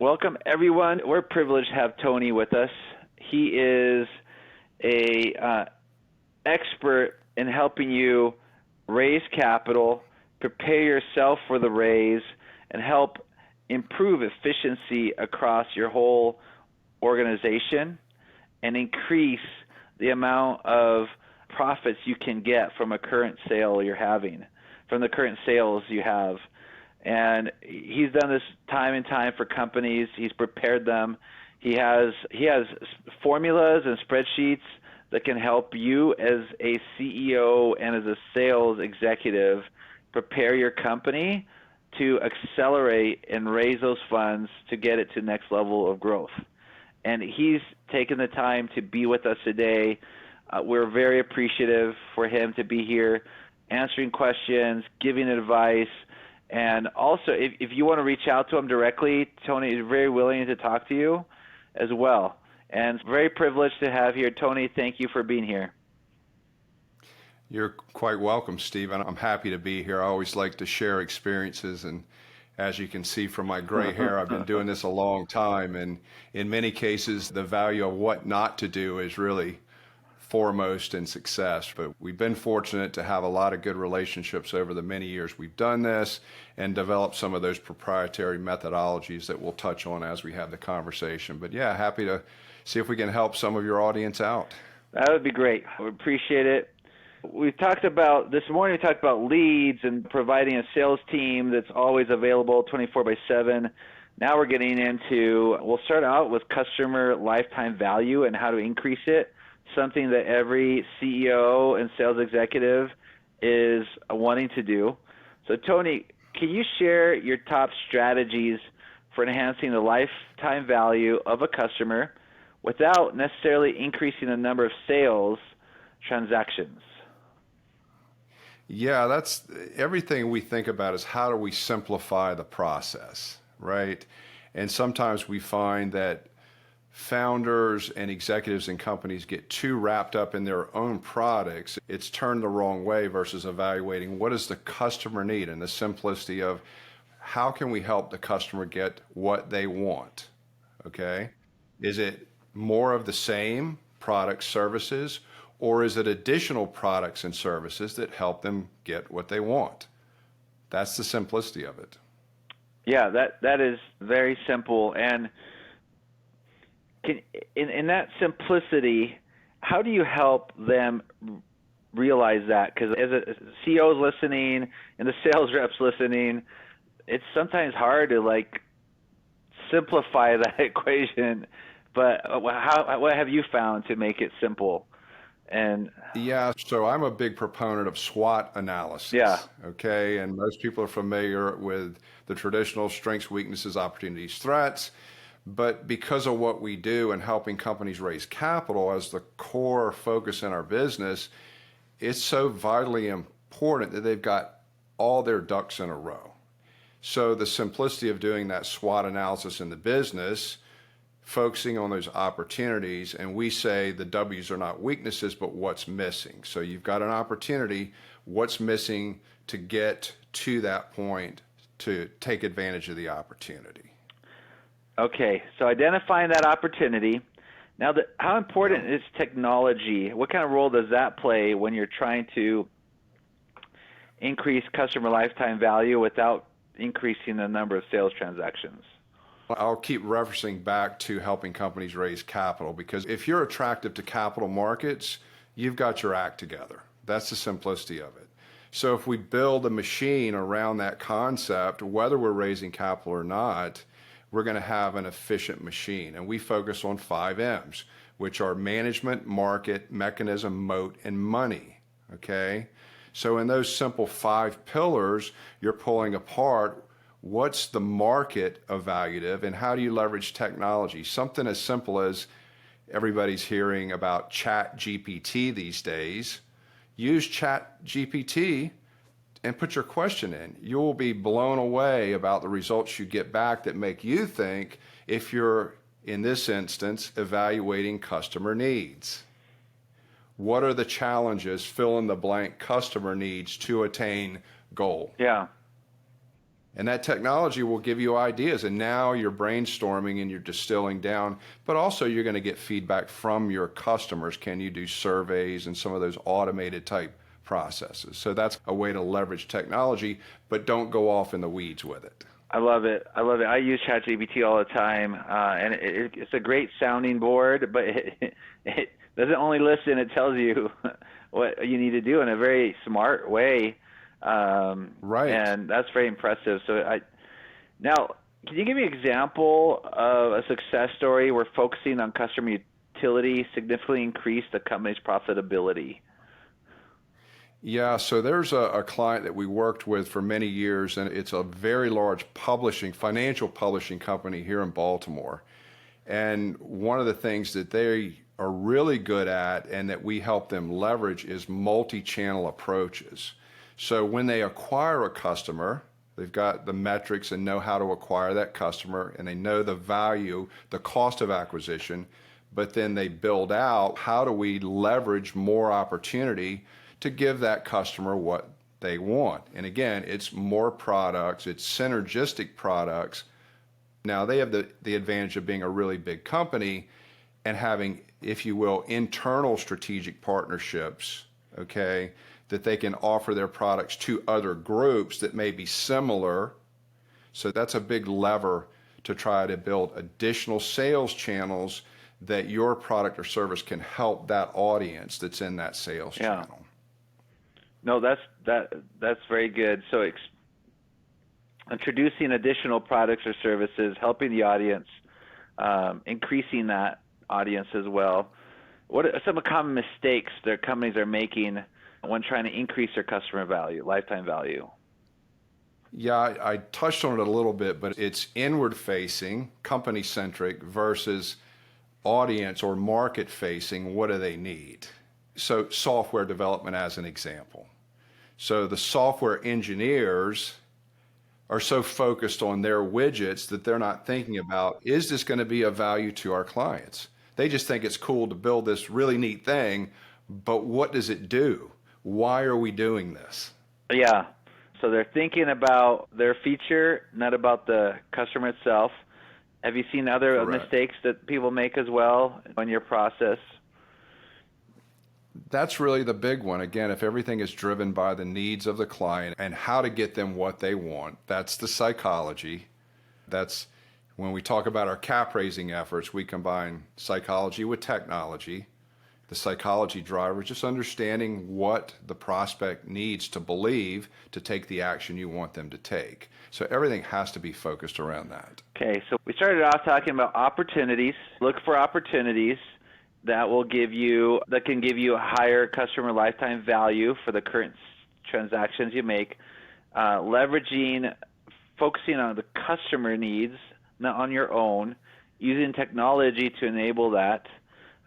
Welcome, everyone. We're privileged to have Tony with us. He is a expert in helping you raise capital, prepare yourself for the raise, and help improve efficiency across your whole organization and increase the amount of profits you can get from a current sale you're having, from the current sales you have. And he's done this time and time for companies. He's prepared them. He has formulas and spreadsheets that can help you as a CEO and as a sales executive prepare your company to accelerate and raise those funds to get it to the next level of growth. And he's taken the time to be with us today. We're very appreciative for him to be here, answering questions, giving advice. And also, if you want to reach out to him directly, Tony is very willing to talk to you as well. And very privileged to have here. Tony, thank you for being here. You're quite welcome, Steven. I'm happy to be here. I always like to share experiences, and as you can see from my gray hair, I've been doing this a long time, and in many cases, the value of what not to do is really foremost in success. But we've been fortunate to have a lot of good relationships over the many years we've done this and developed some of those proprietary methodologies that we'll touch on as we have the conversation. But yeah, happy to see if we can help some of your audience out. That would be great. We appreciate it. This morning we talked about leads and providing a sales team that's always available 24/7. Now we're getting into, we'll start out with customer lifetime value and how to increase it, something that every CEO and sales executive is wanting to do. So Tony, can you share your top strategies for enhancing the lifetime value of a customer without necessarily increasing the number of sales transactions? Yeah, that's everything we think about is how do we simplify the process, right? And sometimes we find that founders and executives in companies get too wrapped up in their own products. It's turned the wrong way versus evaluating what does the customer need and the simplicity of how can we help the customer get what they want, okay? Is it more of the same products, services, or is it additional products and services that help them get what they want? That's the simplicity of it. Yeah, that is very simple. And in that simplicity, how do you help them realize that? Because as a CEO is listening and the sales reps listening, it's sometimes hard to simplify that equation. But what have you found to make it simple? Yeah, so I'm a big proponent of SWOT analysis. Yeah. Okay, and most people are familiar with the traditional strengths, weaknesses, opportunities, threats. But because of what we do in helping companies raise capital as the core focus in our business, it's so vitally important that they've got all their ducks in a row. So the simplicity of doing that SWOT analysis in the business, focusing on those opportunities, and we say the W's are not weaknesses, but what's missing. So you've got an opportunity, what's missing to get to that point to take advantage of the opportunity. Okay, so identifying that opportunity. Now, how important is technology? What kind of role does that play when you're trying to increase customer lifetime value without increasing the number of sales transactions? I'll keep referencing back to helping companies raise capital, because if you're attractive to capital markets, you've got your act together. That's the simplicity of it. So if we build a machine around that concept, whether we're raising capital or not, we're going to have an efficient machine. And we focus on 5 M's, which are management, market, mechanism, moat, and money. Okay? So in those simple 5 pillars, you're pulling apart what's the market evaluative and how do you leverage technology? Something as simple as everybody's hearing about Chat GPT these days. Use Chat GPT and put your question in. You'll be blown away about the results you get back that make you think if you're, in this instance, evaluating customer needs. What are the challenges, fill in the blank, customer needs to attain goal? Yeah. And that technology will give you ideas. And now you're brainstorming and you're distilling down, but also you're going to get feedback from your customers. Can you do surveys and some of those automated type processes? So that's a way to leverage technology, but don't go off in the weeds with it. I love it. I love it. I use ChatGPT all the time, and it's a great sounding board, but it doesn't only listen, it tells you what you need to do in a very smart way. Right. And that's very impressive. Now, can you give me an example of a success story where focusing on customer utility significantly increased the company's profitability? Yeah, so there's a client that we worked with for many years, and it's a very large financial publishing company here in Baltimore. And one of the things that they are really good at and that we help them leverage is multi-channel approaches. So when they acquire a customer, they've got the metrics and know how to acquire that customer, and they know the value, the cost of acquisition, but then they build out how do we leverage more opportunity to give that customer what they want. And again, it's more products, it's synergistic products. Now they have the advantage of being a really big company and having, if you will, internal strategic partnerships, okay, that they can offer their products to other groups that may be similar. So that's a big lever to try to build additional sales channels that your product or service can help that audience that's in that sales channel. No, that's very good. So introducing additional products or services, helping the audience, increasing that audience as well. What are some common mistakes that companies are making when trying to increase their customer value, lifetime value? Yeah, I touched on it a little bit, but it's inward facing, company centric versus audience or market facing. What do they need? So software development as an example. So the software engineers are so focused on their widgets that they're not thinking about, is this going to be of value to our clients? They just think it's cool to build this really neat thing, but what does it do? Why are we doing this? Yeah. So they're thinking about their feature, not about the customer itself. Have you seen other Correct. mistakes that people make as well on your process? That's really the big one. Again, if everything is driven by the needs of the client and how to get them what they want, that's the psychology. That's when we talk about our cap raising efforts, we combine psychology with technology. The psychology driver is just understanding what the prospect needs to believe to take the action you want them to take. So everything has to be focused around that. Okay, so we started off talking about opportunities. Look for opportunities that can give you a higher customer lifetime value for the current transactions you make. Focusing on the customer needs, not on your own, using technology to enable that.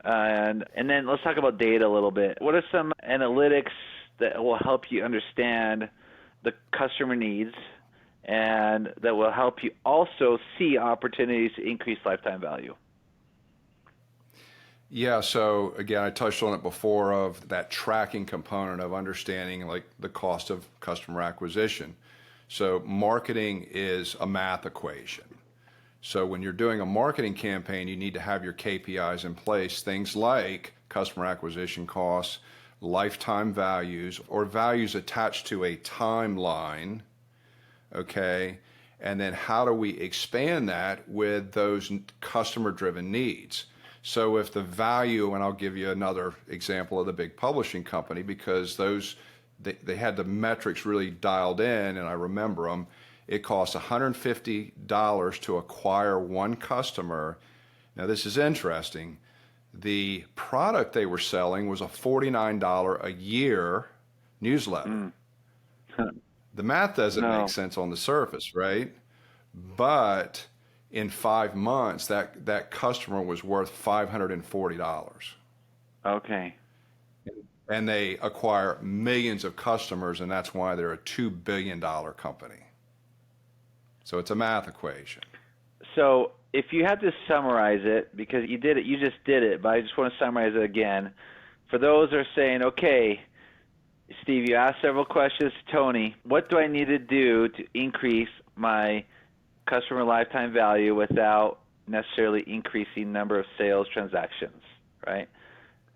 And then let's talk about data a little bit. What are some analytics that will help you understand the customer needs and that will help you also see opportunities to increase lifetime value? Yeah, so again, I touched on it before of that tracking component of understanding like the cost of customer acquisition. So marketing is a math equation. So when you're doing a marketing campaign, you need to have your KPIs in place, things like customer acquisition costs, lifetime values, or values attached to a timeline, okay? And then how do we expand that with those customer-driven needs? So if the value, and I'll give you another example of the big publishing company because they had the metrics really dialed in, and I remember them. It costs $150 to acquire one customer. Now this is interesting. The product they were selling was a $49 a year newsletter. The math doesn't make sense on the surface, right? But in 5 months, that customer was worth $540. Okay. And they acquire millions of customers, and that's why they're a $2 billion company. So it's a math equation. So if you had to summarize it, because you just did it, but I just want to summarize it again. For those who are saying, okay, Steve, you asked several questions to Tony. What do I need to do to increase my customer lifetime value without necessarily increasing number of sales transactions, right?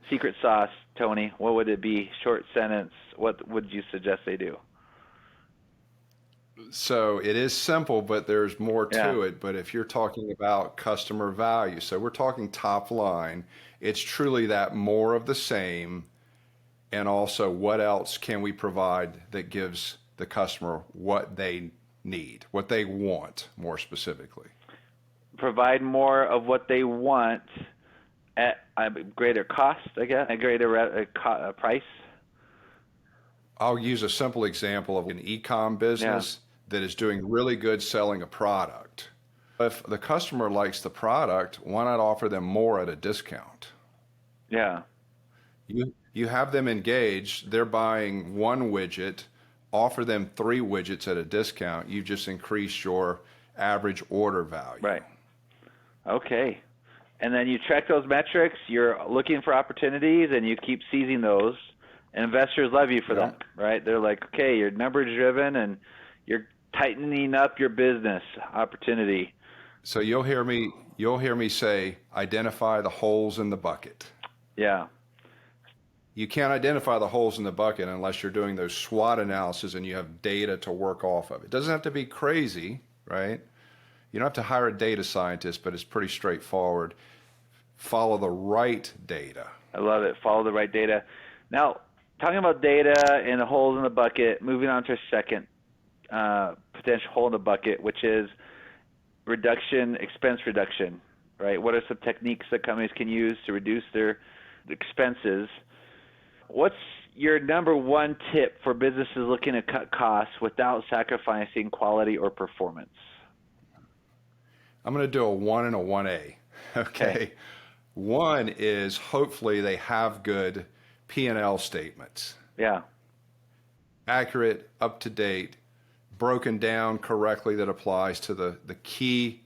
Secret sauce, Tony, what would it be? Short sentence, what would you suggest they do? So it is simple, but there's more Yeah, to it. But if you're talking about customer value, so we're talking top line, it's truly that more of the same. And also, what else can we provide that gives the customer what they need, what they want more specifically? provide more of what they want at a greater cost, I guess, a greater price. I'll use a simple example of an e-com Yeah, business that is doing really good selling a product. If the customer likes the product, why not offer them more at a discount? yeah, You have them engaged, they're buying one widget, offer them 3 widgets at a discount. You just increase your average order value. right. Okay. And then you check those metrics, you're looking for opportunities, and you keep seizing those. And investors love you for Yeah. that, right? They're like, okay, you're numbers driven and you're tightening up your business opportunity. So you'll hear me say, identify the holes in the bucket. Yeah, You can't identify the holes in the bucket unless you're doing those SWOT analysis and you have data to work off of. It doesn't have to be crazy, right? You don't have to hire a data scientist, but it's pretty straightforward. Follow the right data. I love it. Follow the right data. Now, talking about data and the holes in the bucket, moving on to a second potential hole in the bucket, which is expense reduction, right? What are some techniques that companies can use to reduce their expenses? What's your number one tip for businesses looking to cut costs without sacrificing quality or performance? I'm going to do a 1 and a 1A. Okay. One is hopefully they have good P&L statements, Yeah, accurate, up to date, broken down correctly that applies to the key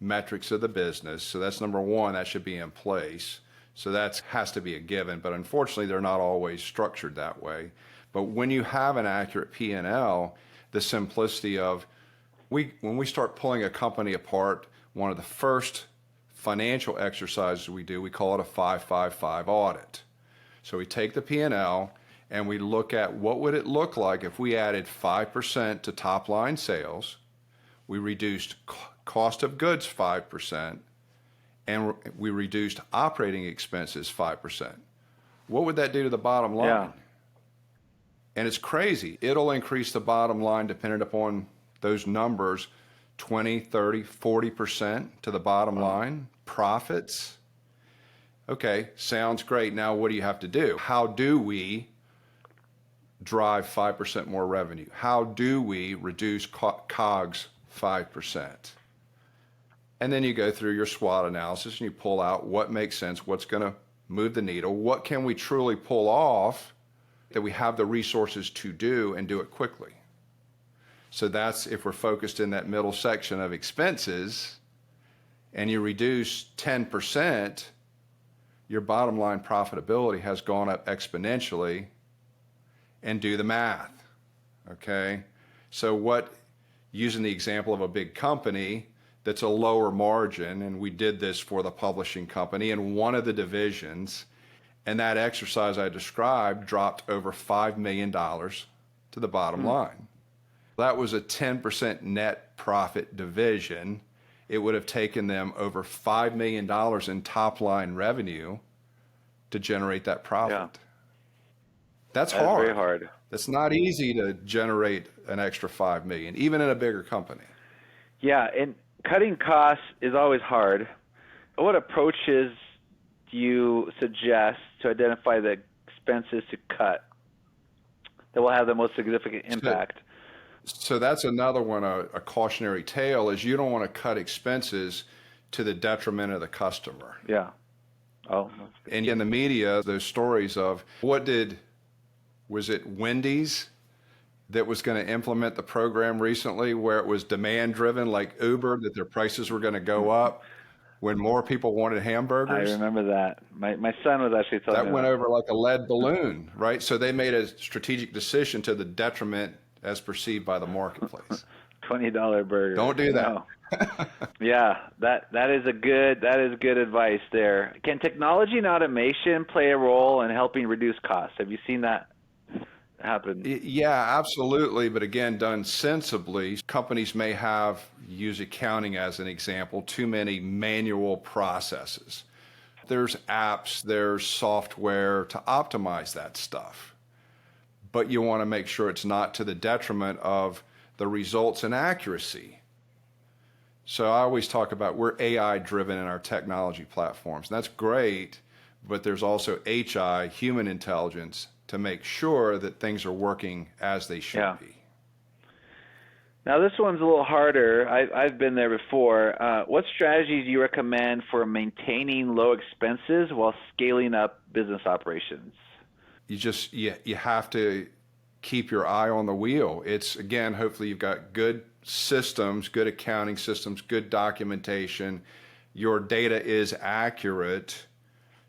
metrics of the business. So that's number one, that should be in place. So that has to be a given, but unfortunately they're not always structured that way. But when you have an accurate P&L, the simplicity of when we start pulling a company apart, one of the first financial exercises we do, we call it a 5-5-5 audit. So we take the P&L and we look at what would it look like if we added 5% to top line sales, we reduced cost of goods 5%, and we reduced operating expenses 5%. What would that do to the bottom line? yeah, And it's crazy. It'll increase the bottom line dependent upon those numbers, 20, 30, 40% to the bottom line. Profits. Okay, sounds great. Now what do you have to do? How do we drive 5% more revenue? How do we reduce COGS 5%? And then you go through your SWOT analysis and you pull out what makes sense, what's going to move the needle, what can we truly pull off that we have the resources to do and do it quickly. So that's if we're focused in that middle section of expenses and you reduce 10%, your bottom line profitability has gone up exponentially. And do the math, okay? So using the example of a big company that's a lower margin, and we did this for the publishing company in one of the divisions, and that exercise I described dropped over $5 million to the bottom line. That was a 10% net profit division. It would have taken them over $5 million in top line revenue to generate that profit. yeah. That's That's hard. very hard. It's not easy to generate an extra 5 million, even in a bigger company. Yeah, and cutting costs is always hard. What approaches do you suggest to identify the expenses to cut that will have the most significant impact? So that's another one, a cautionary tale, is you don't want to cut expenses to the detriment of the customer. Yeah. Oh. And in the media, those stories of was it Wendy's that was going to implement the program recently where it was demand driven like Uber, that their prices were going to go up when more people wanted hamburgers? I remember that. My son was actually telling me That went over like a lead balloon, right? So they made a strategic decision to the detriment as perceived by the marketplace. $20 burger. Don't do that. No. Yeah, that is good advice there. Can technology and automation play a role in helping reduce costs? Have you seen that happen? Yeah, absolutely. But again, done sensibly. Companies may have, use accounting as an example, too many manual processes. There's apps, there's software to optimize that stuff. But you want to make sure it's not to the detriment of the results and accuracy. So I always talk about we're AI driven in our technology platforms. And that's great, but there's also HI, human intelligence, to make sure that things are working as they should be. Now this one's a little harder. I've been there before. What strategies do you recommend for maintaining low expenses while scaling up business operations? You have to keep your eye on the wheel. It's, again, hopefully you've got good systems, good accounting systems, good documentation. Your data is accurate.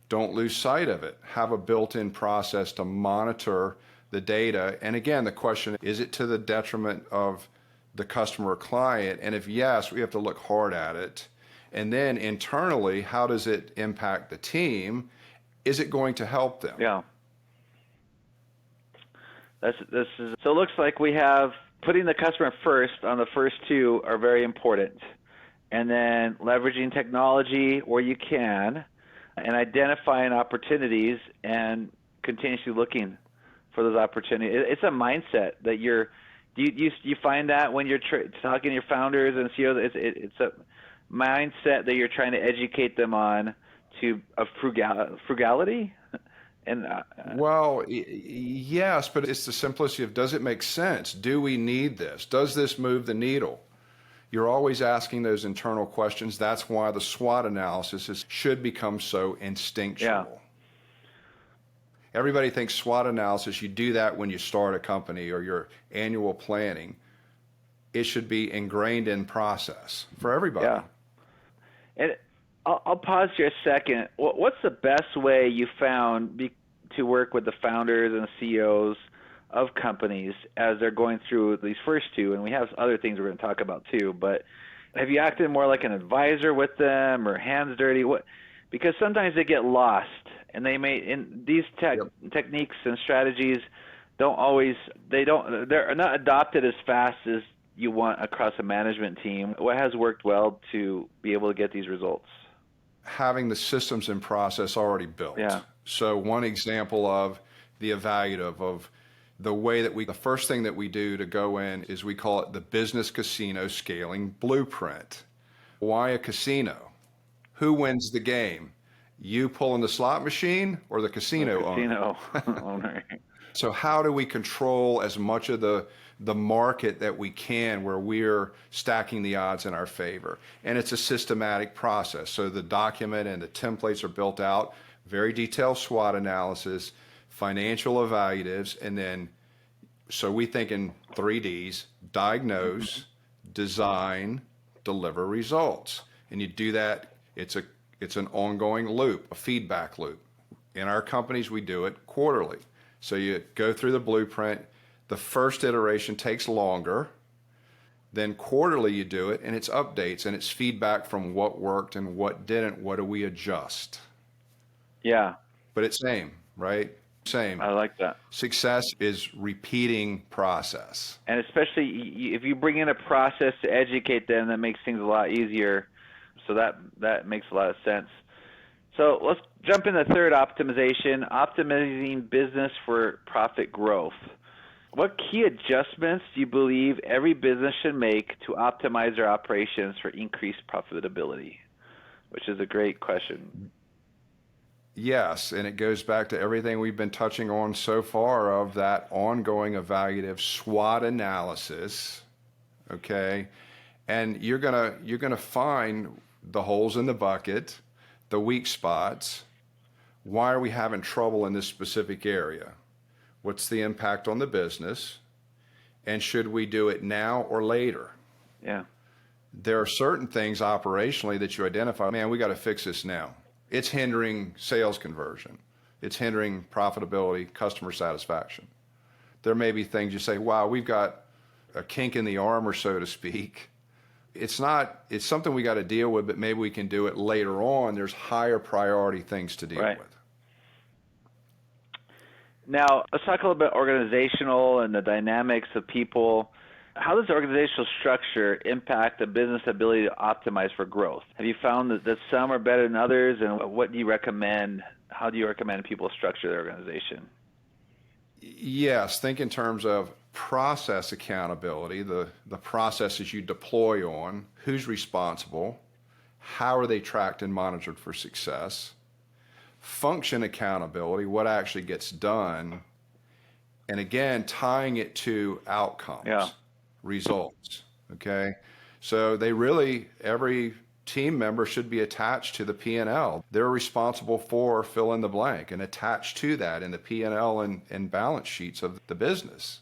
Don't lose sight of it. Have a built-in process to monitor the data. And again, the question, is it to the detriment of the customer or client? And if yes, we have to look hard at it. And then internally, how does it impact the team? Is it going to help them? Yeah. So it looks like we have putting the customer first on the first two are very important. And then leveraging technology where you can and identifying opportunities and continuously looking for those opportunities. It's a mindset that you find that when you're talking to your founders and CEOs, it's a mindset that you're trying to educate them on to a frugality. And well, yes, but it's the simplicity of, does it make sense? Do we need this? Does this move the needle? You're always asking those internal questions. That's why the SWOT analysis should become so instinctual. Yeah. Everybody thinks SWOT analysis, you do that when you start a company or your annual planning. It should be ingrained in process for everybody. Yeah. And I'll pause here a second. What's the best way you found to work with the founders and CEOs of companies as they're going through these first two? And we have other things we're going to talk about too. But have you acted more like an advisor with them or hands dirty? Because sometimes they get lost, and they may in these techniques and strategies they're not adopted as fast as you want across a management team. What has worked well to be able to get these results? Having the systems and process already built. Yeah. So one example of the evaluative of the way that the first thing that we do to go in is we call it the business casino scaling blueprint. Why a casino? Who wins the game? You pulling the slot machine or the casino owner? So how do we control as much of the market that we can where we're stacking the odds in our favor? And it's a systematic process. So the document and the templates are built out, very detailed SWOT analysis, financial evaluatives, and then, so we think in 3Ds, diagnose, design, deliver results. And you do that, it's an ongoing loop, a feedback loop. In our companies, we do it quarterly. So you go through the blueprint. The first iteration takes longer. Then quarterly you do it, and it's updates, and it's feedback from what worked and what didn't. What do we adjust? Yeah. But it's same, right? Same. I like that. Success is repeating process. And especially if you bring in a process to educate them, that makes things a lot easier. So that makes a lot of sense. So let's jump into third optimization, optimizing business for profit growth. What key adjustments do you believe every business should make to optimize their operations for increased profitability? Which is a great question. Yes, and it goes back to everything we've been touching on so far of that ongoing evaluative SWOT analysis, okay? And you're gonna find the holes in the bucket, the weak spots. Why are we having trouble in this specific area? What's the impact on the business? And should we do it now or later? Yeah. There are certain things operationally that you identify, man, we got to fix this now. It's hindering sales conversion. It's hindering profitability, customer satisfaction. There may be things you say, wow, we've got a kink in the armor, so to speak. It's something we got to deal with, but maybe we can do it later on. There's higher priority things to deal with. Now, let's talk a little bit organizational and the dynamics of people. How does organizational structure impact the business ability to optimize for growth? Have you found that some are better than others, and what do you recommend? How do you recommend people structure their organization? Yes, think in terms of process accountability, the processes you deploy on, who's responsible, how are they tracked and monitored for success, function accountability, what actually gets done, and again, tying it to outcomes, results, okay? So every team member should be attached to the P&L. They're responsible for fill in the blank and attached to that in the P&L and balance sheets of the business.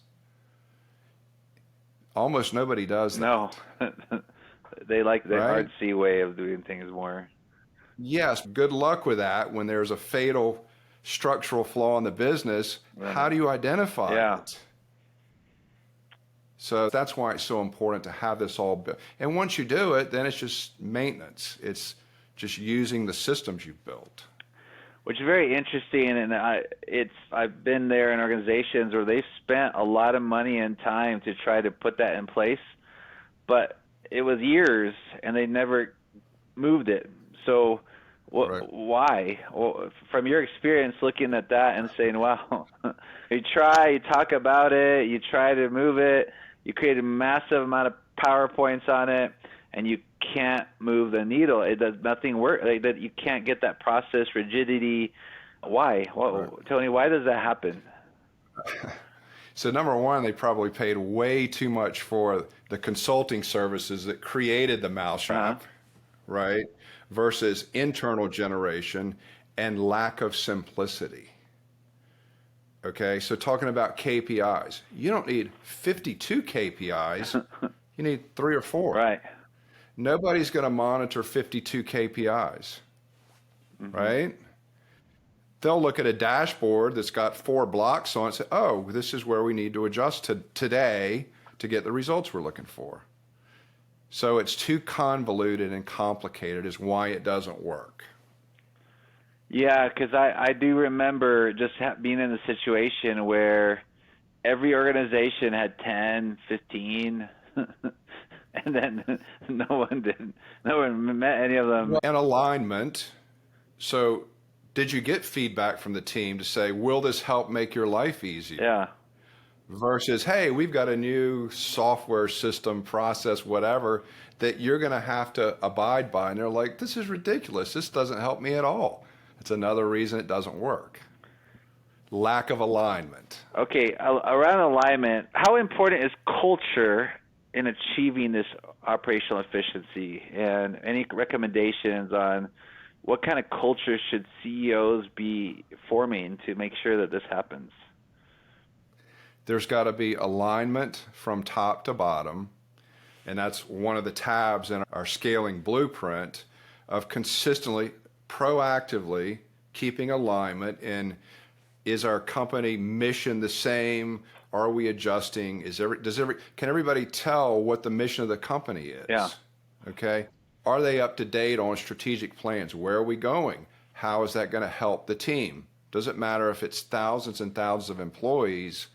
Almost nobody does that. No, they like the artsy way of doing things more. Yes, good luck with that when there's a fatal structural flaw in the business. How do you identify it? So that's why it's so important to have this all built. And once you do it, then it's just maintenance. It's just using the systems you've built. Which is very interesting, and I've been there in organizations where they've spent a lot of money and time to try to put that in place, but it was years and they never moved it. So why? Well, from your experience looking at that and saying, wow, you talk about it, you try to move it, you create a massive amount of PowerPoints on it, and you can't move the needle. It does nothing work. That you can't get that process rigidity. Why? Tony, why does that happen? So number one, they probably paid way too much for the consulting services that created the mousetrap, right? Versus internal generation and lack of simplicity. Okay, so talking about KPIs, you don't need 52 KPIs, you need 3 or 4. Right. Nobody's going to monitor 52 KPIs, right? They'll look at a dashboard that's got 4 blocks on it and say, oh, this is where we need to adjust to today to get the results we're looking for. So it's too convoluted and complicated is why it doesn't work. Yeah, because I do remember just being in a situation where every organization had 10, 15, and then no one met any of them. And alignment. So did you get feedback from the team to say, will this help make your life easier? Yeah. Versus, hey, we've got a new software system, process, whatever, that you're going to have to abide by. And they're like, this is ridiculous. This doesn't help me at all. It's another reason it doesn't work. Lack of alignment. Okay, around alignment, how important is culture in achieving this operational efficiency? And any recommendations on what kind of culture should CEOs be forming to make sure that this happens? There's got to be alignment from top to bottom. And that's one of the tabs in our scaling blueprint of consistently, proactively keeping alignment in, is our company mission the same? Are we adjusting? Can everybody tell what the mission of the company is? Yeah. Okay. Are they up to date on strategic plans? Where are we going? How is that going to help the team? Doesn't matter if it's thousands and thousands of employees,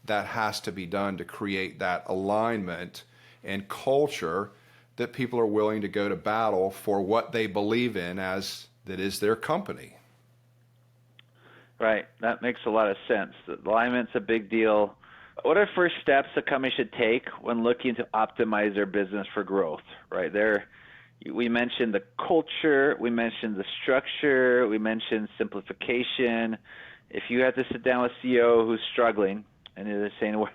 that has to be done to create that alignment and culture that people are willing to go to battle for what they believe in as that is their company. Right. That makes a lot of sense. Alignment's a big deal. What are first steps a company should take when looking to optimize their business for growth? Right there, we mentioned the culture, we mentioned the structure, we mentioned simplification. If you have to sit down with a CEO who's struggling and they're saying, well,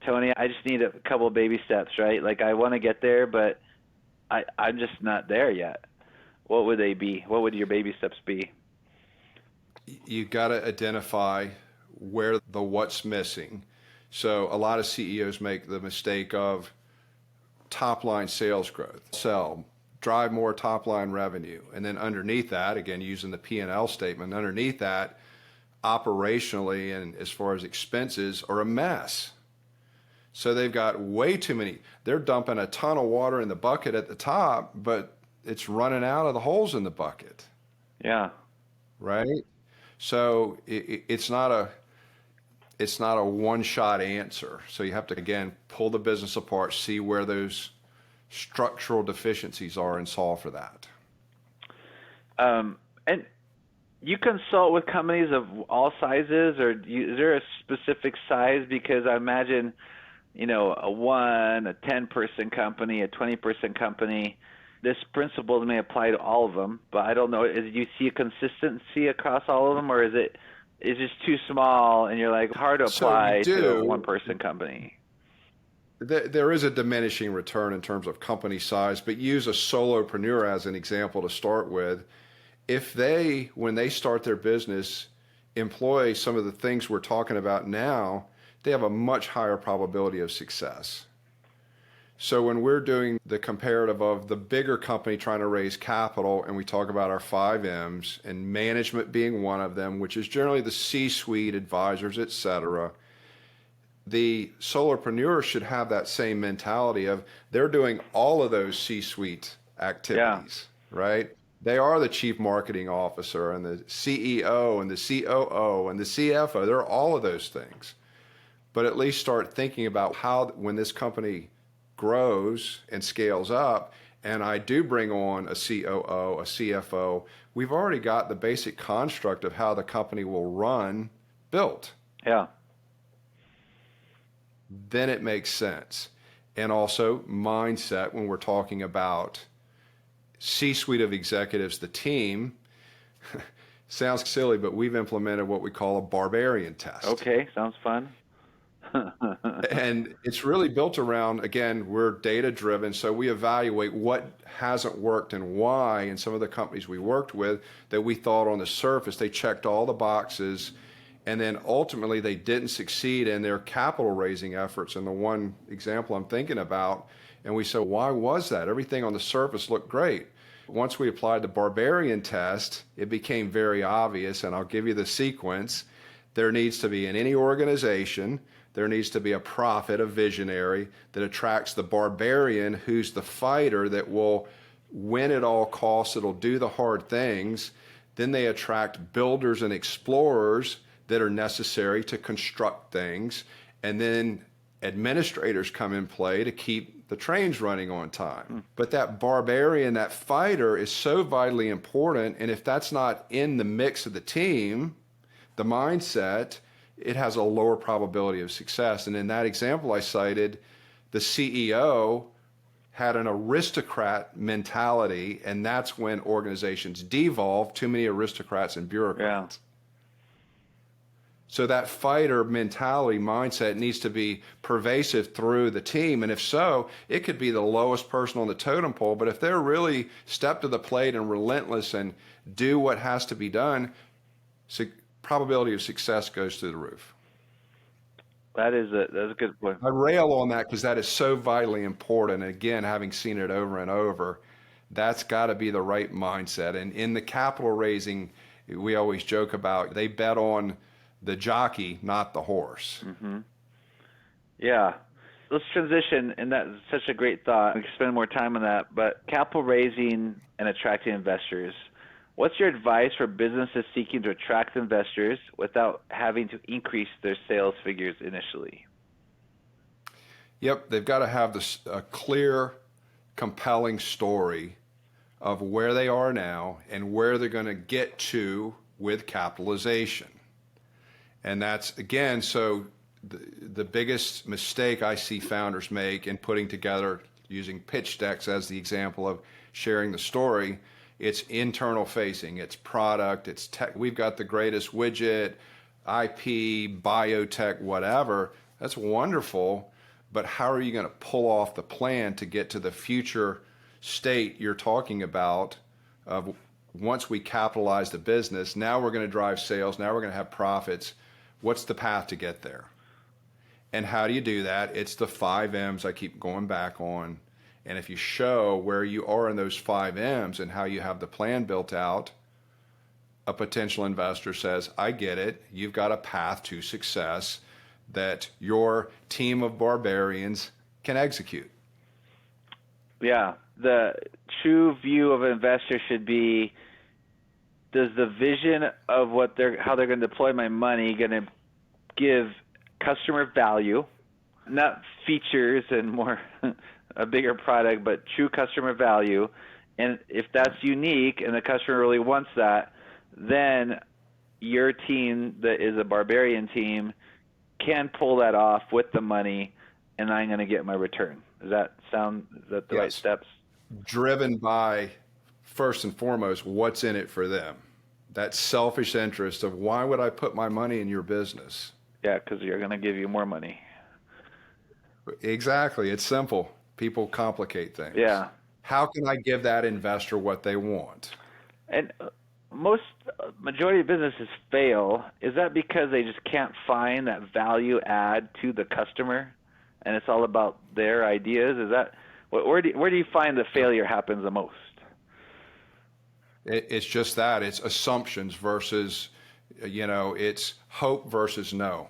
Tony, I just need a couple of baby steps, right? Like I want to get there, but I'm just not there yet. What would they be? What would your baby steps be? You got to identify where the what's missing. So a lot of CEOs make the mistake of top line sales growth, drive more top line revenue. And then underneath that, again, using the P&L statement, underneath that, operationally and as far as expenses are a mess. So they've got way too many. They're dumping a ton of water in the bucket at the top, but it's running out of the holes in the bucket, Yeah. right? So it's not a one-shot answer. So you have to, again, pull the business apart, see where those structural deficiencies are, and solve for that. And you consult with companies of all sizes, or is there a specific size? Because I imagine, a 1, a 10-person company, a 20-person company, this principle may apply to all of them, but I don't know, do you see a consistency across all of them, or is it just too small and you're like, hard to apply to a one-person company? There is a diminishing return in terms of company size, but use a solopreneur as an example to start with. If they, when they start their business, employ some of the things we're talking about now, they have a much higher probability of success. So when we're doing the comparative of the bigger company trying to raise capital, and we talk about our 5 M's, and management being one of them, which is generally the C-suite, advisors, et cetera, the solopreneur should have that same mentality of they're doing all of those C-suite activities, right? They are the chief marketing officer and the CEO and the COO and the CFO. They're all of those things. But at least start thinking about how, when this company grows and scales up, and I do bring on a COO, a CFO, we've already got the basic construct of how the company will run built. Yeah. Then it makes sense. And also mindset, when we're talking about C-suite of executives, the team, sounds silly, but we've implemented what we call a barbarian test. Okay, sounds fun. And it's really built around, again, we're data driven, so we evaluate what hasn't worked and why. And some of the companies we worked with that we thought on the surface, they checked all the boxes, and then ultimately they didn't succeed in their capital raising efforts. And the one example I'm thinking about, and we said, why was that? Everything on the surface looked great. Once we applied the barbarian test, it became very obvious, and I'll give you the sequence. There needs to be, in any organization, there needs to be a prophet, a visionary that attracts the barbarian, who's the fighter that will win at all costs, that'll do the hard things. Then they attract builders and explorers that are necessary to construct things. And then administrators come in play to keep the trains running on time. But that barbarian, that fighter, is so vitally important. And if that's not in the mix of the team, the mindset, it has a lower probability of success. And in that example I cited, the CEO had an aristocrat mentality, and that's when organizations devolve, too many aristocrats and bureaucrats. Yeah. So that fighter mentality, mindset needs to be pervasive through the team. And if so, it could be the lowest person on the totem pole, but if they're really step to the plate and relentless and do what has to be done, probability of success goes through the roof. That's a good point. I rail on that because that is so vitally important. And again, having seen it over and over, that's got to be the right mindset. And in the capital raising, we always joke about they bet on the jockey, not the horse. Mm-hmm. Yeah. Let's transition, and that's such a great thought. We can spend more time on that. But capital raising and attracting investors. What's your advice for businesses seeking to attract investors without having to increase their sales figures initially? Yep, they've got to have a clear, compelling story of where they are now and where they're going to get to with capitalization. And that's, again, so the biggest mistake I see founders make in putting together, using pitch decks as the example of sharing the story, it's internal facing, it's product, it's tech. We've got the greatest widget, IP, biotech, whatever. That's wonderful, but how are you going to pull off the plan to get to the future state you're talking about of once we capitalize the business, now we're going to drive sales, now we're going to have profits. What's the path to get there? And how do you do that? It's the 5 M's I keep going back on. And if you show where you are in those 5 M's and how you have the plan built out, a potential investor says, I get it. You've got a path to success. that your team of barbarians can execute. Yeah. The true view of an investor should be, does the vision of how they're going to deploy my money going to give customer value, not features and more a bigger product, but true customer value? And if that's unique and the customer really wants that, then your team that is a barbarian team can pull that off with the money, and I'm going to get my return. Is that the right steps? Driven by, first and foremost, what's in it for them. That selfish interest of, why would I put my money in your business? Yeah, because you're going to give you more money. Exactly. It's simple. People complicate things. Yeah. How can I give that investor what they want? And majority of businesses fail. Is that because they just can't find that value add to the customer, and it's all about their ideas? Is that where do you find the failure happens the most? It's just that. It's assumptions versus, it's hope versus no.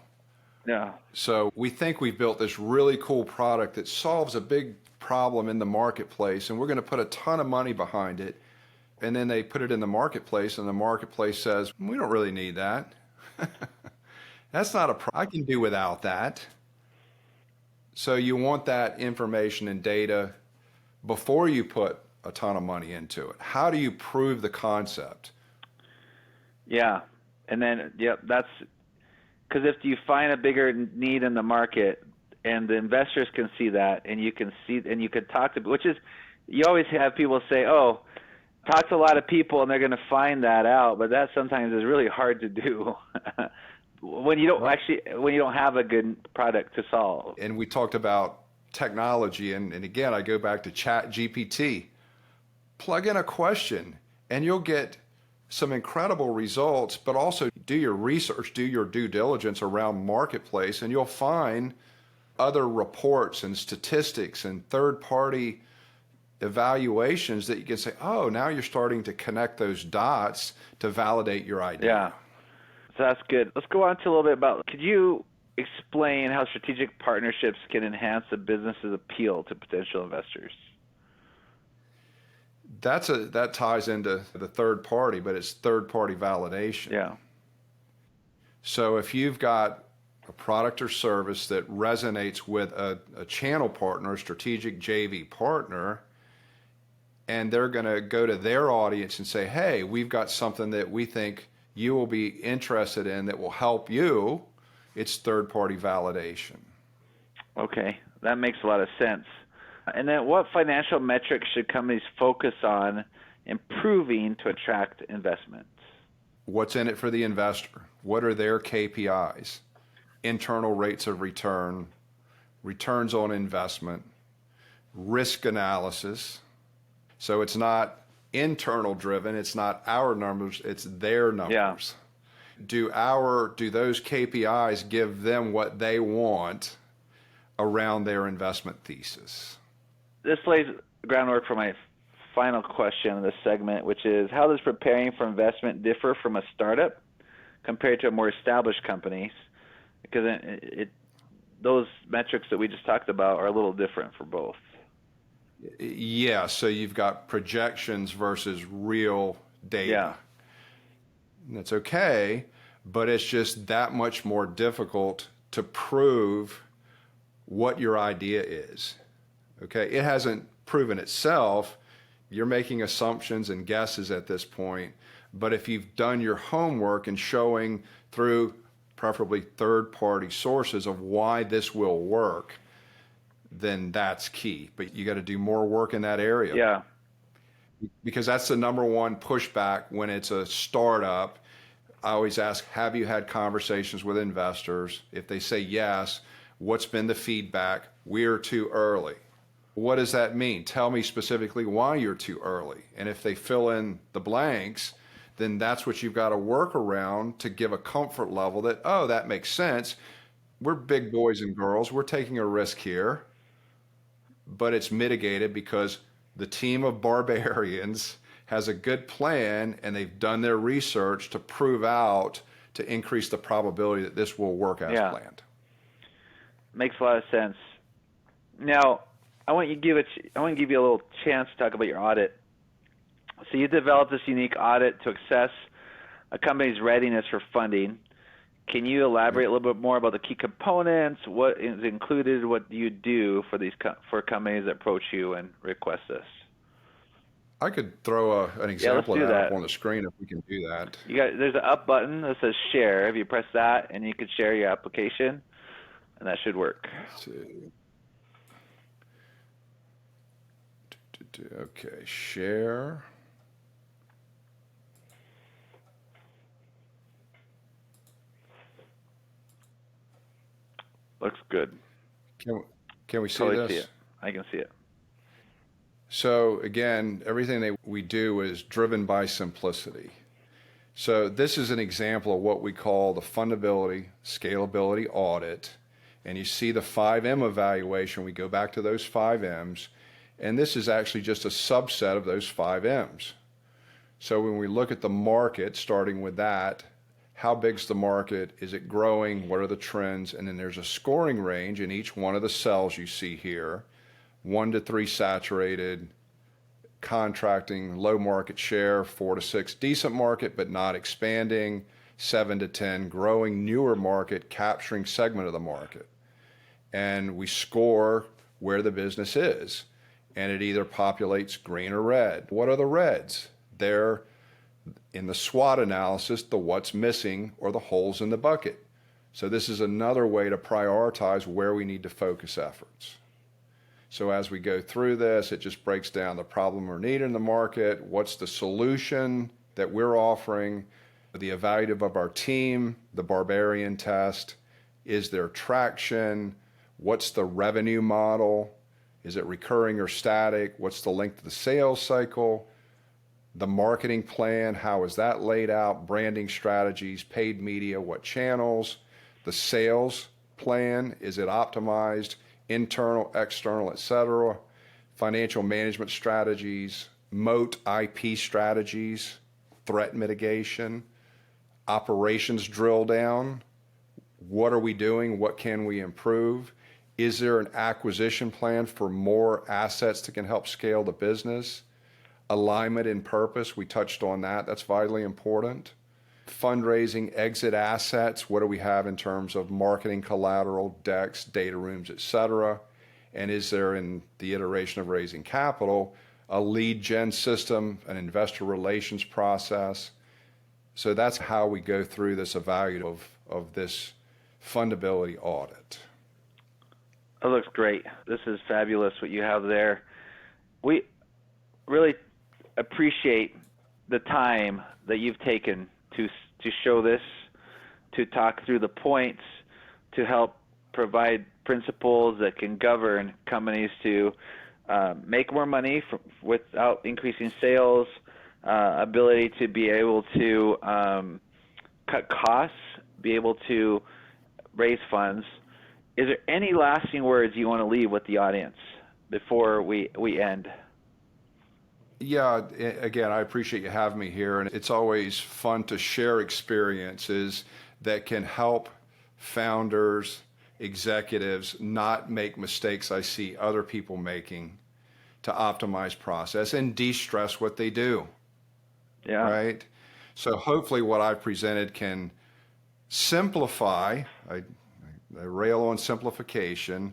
Yeah. So we think we've built this really cool product that solves a big problem in the marketplace, and we're going to put a ton of money behind it. And then they put it in the marketplace, and the marketplace says, we don't really need that. That's not a problem. I can do without that. So you want that information and data before you put a ton of money into it. How do you prove the concept? Yeah. And then, that's because if you find a bigger need in the market and the investors can see that, and you can talk to, which is, you always have people say, oh, talk to a lot of people and they're going to find that out, but that sometimes is really hard to do when you don't have a good product to solve. And we talked about technology, and again, I go back to Chat GPT. Plug in a question and you'll get some incredible results, but also do your research, do your due diligence around marketplace, and you'll find other reports and statistics and third-party evaluations that you can say, oh, now you're starting to connect those dots to validate your idea. Yeah, so that's good. Let's go on to a little bit about, could you explain how strategic partnerships can enhance a business's appeal to potential investors? That ties into the third party, but it's third party validation. Yeah. So if you've got a product or service that resonates with a channel partner, a strategic JV partner, and they're going to go to their audience and say, hey, we've got something that we think you will be interested in that will help you, it's third party validation. Okay, that makes a lot of sense. And then what financial metrics should companies focus on improving to attract investments? What's in it for the investor? What are their KPIs? Internal rates of return, returns on investment, risk analysis. So it's not internal driven, it's not our numbers, it's their numbers. Yeah. Do those KPIs give them what they want around their investment thesis? This lays groundwork for my final question in this segment, which is, how does preparing for investment differ from a startup compared to a more established companies? Because those metrics that we just talked about are a little different for both. Yeah, so you've got projections versus real data. Yeah. That's okay, but it's just that much more difficult to prove what your idea is. Okay, it hasn't proven itself. You're making assumptions and guesses at this point, but if you've done your homework and showing through preferably third-party sources of why this will work, then that's key. But you got to do more work in that area. Yeah. Because that's the number one pushback when it's a startup. I always ask, have you had conversations with investors? If they say yes, what's been the feedback? We're too early. What does that mean? Tell me specifically why you're too early. And if they fill in the blanks, then that's what you've got to work around to give a comfort level that, oh, that makes sense. We're big boys and girls. We're taking a risk here, but it's mitigated because the team of barbarians has a good plan and they've done their research to prove out, to increase the probability that this will work as planned. Makes a lot of sense. Now, I want to give you a little chance to talk about your audit. So you developed this unique audit to assess a company's readiness for funding. Can you elaborate a little bit more about the key components? What is included? What do you do for companies that approach you and request this? I could throw an example of that up on the screen if we can do that. There's an up button that says share. If you press that, and you can share your application, and that should work. Let's see. Okay, share. Looks good. Can we see Totally this? See it. I can see it. So again, everything that we do is driven by simplicity. So this is an example of what we call the fundability, scalability audit. And you see the 5M evaluation. We go back to those 5 M's. And this is actually just a subset of those 5 M's. So when we look at the market, starting with that, how big's the market? Is it growing? What are the trends? And then there's a scoring range in each one of the cells you see here. 1 to 3 saturated, contracting, low market share, 4 to 6 decent market but not expanding, 7 to 10 growing, newer market, capturing segment of the market. And we score where the business is. And it either populates green or red. What are the reds? They're in the SWOT analysis, the what's missing or the holes in the bucket. So this is another way to prioritize where we need to focus efforts. So as we go through this, it just breaks down the problem or need in the market, what's the solution that we're offering, the evaluative of our team, the barbarian test, is there traction, what's the revenue model, is it recurring or static, what's the length of the sales cycle, the marketing plan, how is that laid out, branding strategies, paid media, what channels, the sales plan, is it optimized, internal, external, etc., financial management strategies, moat IP strategies, threat mitigation, operations drill down, what are we doing, what can we improve, is there an acquisition plan for more assets that can help scale the business, alignment in purpose, we touched on that, that's vitally important. Fundraising, exit assets, what do we have in terms of marketing collateral, decks, data rooms, etc. And is there, in the iteration of raising capital, a lead gen system, an investor relations process? So that's how we go through this evaluative of this fundability audit. That looks great. This is fabulous what you have there. We really appreciate the time that you've taken to show this, to talk through the points, to help provide principles that can govern companies to make more money without increasing sales, ability to be able to cut costs, be able to raise funds. Is there any lasting words you want to leave with the audience before we end? Yeah, again, I appreciate you having me here, and it's always fun to share experiences that can help founders, executives not make mistakes I see other people making to optimize process and de-stress what they do. Yeah. Right? So hopefully what I've presented can simplify, I rail on simplification,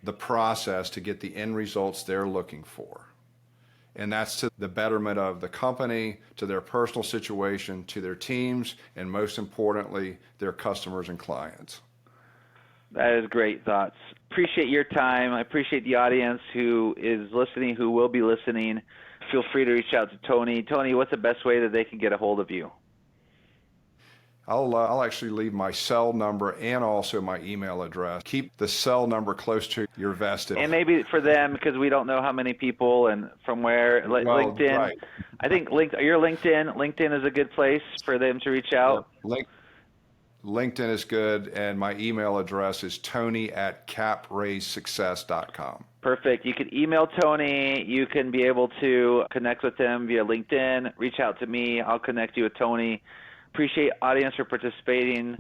the process to get the end results they're looking for. And that's to the betterment of the company, to their personal situation, to their teams, and most importantly, their customers and clients. That is great thoughts. Appreciate your time. I appreciate the audience who is listening, who will be listening. Feel free to reach out to Tony. Tony, what's the best way that they can get a hold of you? I'll actually leave my cell number and also my email address. Keep the cell number close to your vest. And maybe for them, because we don't know how many people and from where, LinkedIn. Right. I think your LinkedIn. LinkedIn is a good place for them to reach out. Yep. LinkedIn is good, and my email address is tony@capraisesuccess.com. Perfect. You can email Tony. You can be able to connect with him via LinkedIn. Reach out to me. I'll connect you with Tony. Appreciate audience for participating.